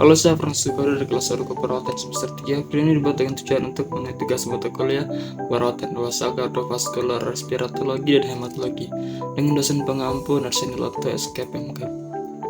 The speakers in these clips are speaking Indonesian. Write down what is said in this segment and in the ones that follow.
Halo, saya Francisco dari kelas 1 keperawatan semester 3. Video ini dibuat dengan tujuan untuk memenuhi tugas mata kuliah perawatan dewasa, kardiovaskular, respiratologi, dan hematologi dengan dosen pengampu Narsini Lotto SKPMK.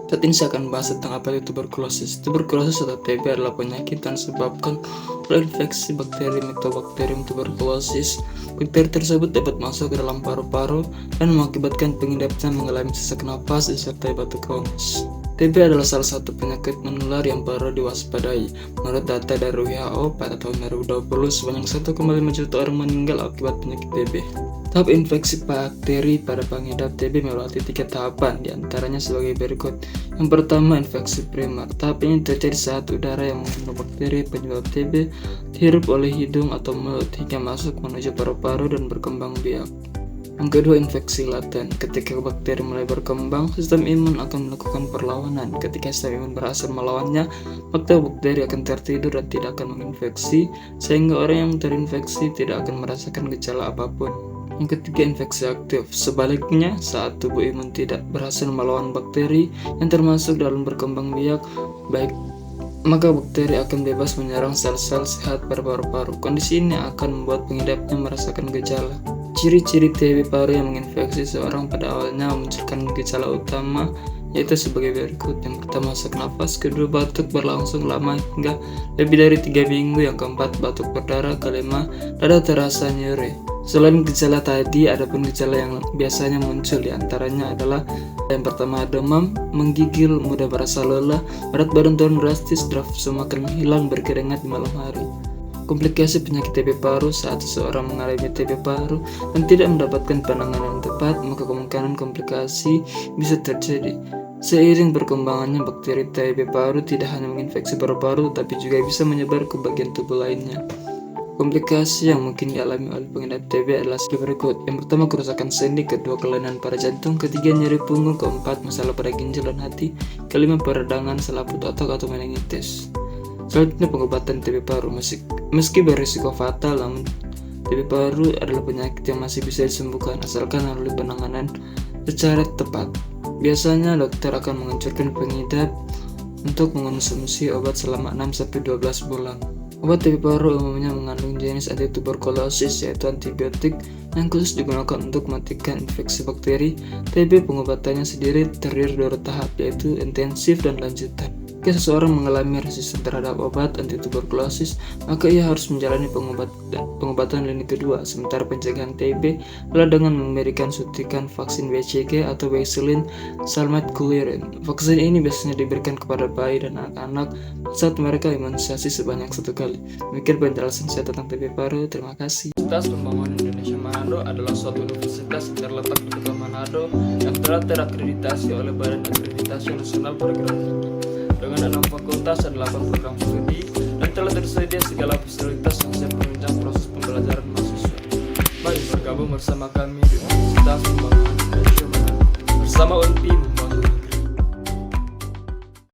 Saat ini saya akan bahas tentang apa itu tuberkulosis. Tuberkulosis atau TB adalah penyakit yang disebabkan oleh infeksi bakteri Mycobacterium tuberculosis. Bakteri tersebut dapat masuk ke dalam paru-paru dan mengakibatkan pengidapnya mengalami sesak napas disertai batuk kronis. TB adalah salah satu penyakit menular yang perlu diwaspadai. Menurut data dari WHO pada tahun 2020, sebanyak 1,5 juta orang meninggal akibat penyakit TB. Tahap infeksi bakteri pada pengidap TB melewati 3 tahapan, diantaranya sebagai berikut. Yang pertama, infeksi primer. Tahap ini terjadi saat udara yang mengandung bakteri penyebab TB dihirup oleh hidung atau mulut hingga masuk menuju paru-paru dan berkembang biak. Yang kedua, infeksi laten. Ketika bakteri mulai berkembang, sistem imun akan melakukan perlawanan. Ketika sistem imun berhasil melawannya, maka bakteri akan tertidur dan tidak akan menginfeksi, sehingga orang yang terinfeksi tidak akan merasakan gejala apapun. Yang ketiga, infeksi aktif. Sebaliknya, saat tubuh imun tidak berhasil melawan bakteri yang termasuk dalam berkembang biak, maka bakteri akan bebas menyerang sel-sel sehat pada paru-paru. Kondisi ini akan membuat pengidapnya merasakan gejala. Ciri-ciri TB paru yang menginfeksi seorang pada awalnya memunculkan gejala utama yaitu sebagai berikut. Yang pertama, sesak nafas. Kedua, batuk berlangsung lama hingga lebih dari 3 minggu. Yang keempat, batuk berdarah. Kelima, dada terasa nyeri. Selain gejala tadi, ada pun gejala yang biasanya muncul, diantaranya adalah yang pertama, demam, menggigil, mudah merasa lelah, berat badan turun drastis, nafsu makan hilang, berkeringat di malam hari. Komplikasi penyakit TB paru. Saat seseorang mengalami TB paru dan tidak mendapatkan penanganan yang tepat, maka kemungkinan komplikasi bisa terjadi. Seiring berkembangannya bakteri TB paru tidak hanya menginfeksi paru-paru, tapi juga bisa menyebar ke bagian tubuh lainnya. Komplikasi yang mungkin dialami oleh pengidap TB adalah sebagai berikut. Yang pertama, kerusakan sendi. Kedua, kelainan pada jantung. Ketiga, nyeri punggung. Keempat, masalah pada ginjal dan hati. Kelima, peradangan selaput otak atau meningitis. Selanjutnya, pengobatan TB paru. Meski berisiko fatal, namun TB paru adalah penyakit yang masih bisa disembuhkan asalkan melalui penanganan secara tepat. Biasanya dokter akan menganjurkan pengidap untuk mengonsumsi obat selama 6-12 bulan. Obat TB paru umumnya mengandung jenis antituberkulosis, yaitu antibiotik yang khusus digunakan untuk mematikan infeksi bakteri. TB pengobatannya sendiri terdiri dari 2 tahap, yaitu intensif dan lanjutan. Jika seseorang mengalami resisten terhadap obat antituberkulosis, maka ia harus menjalani pengobatan lini kedua. Sementara pencegahan TB adalah dengan memberikan suntikan vaksin BCG atau Bacillin Salmeterol. Vaksin ini biasanya diberikan kepada bayi dan anak-anak saat mereka imunisasi sebanyak 1 kali. Demikian penjelasan saya tentang TB paru. Terima kasih. Universitas Pembangunan Indonesia Manado adalah suatu universitas yang terletak di Kota Manado yang telah terakreditasi oleh Badan Akreditasi Nasional Perguruan Tinggi dengan 6 fakultas dan 8 program studi, dan telah tersedia segala fasilitas yang siap menunjang proses pembelajaran mahasiswa. Mari bergabung bersama kami di Universitas Pembangunan Indonesia Manado. Bersama UNPI membangun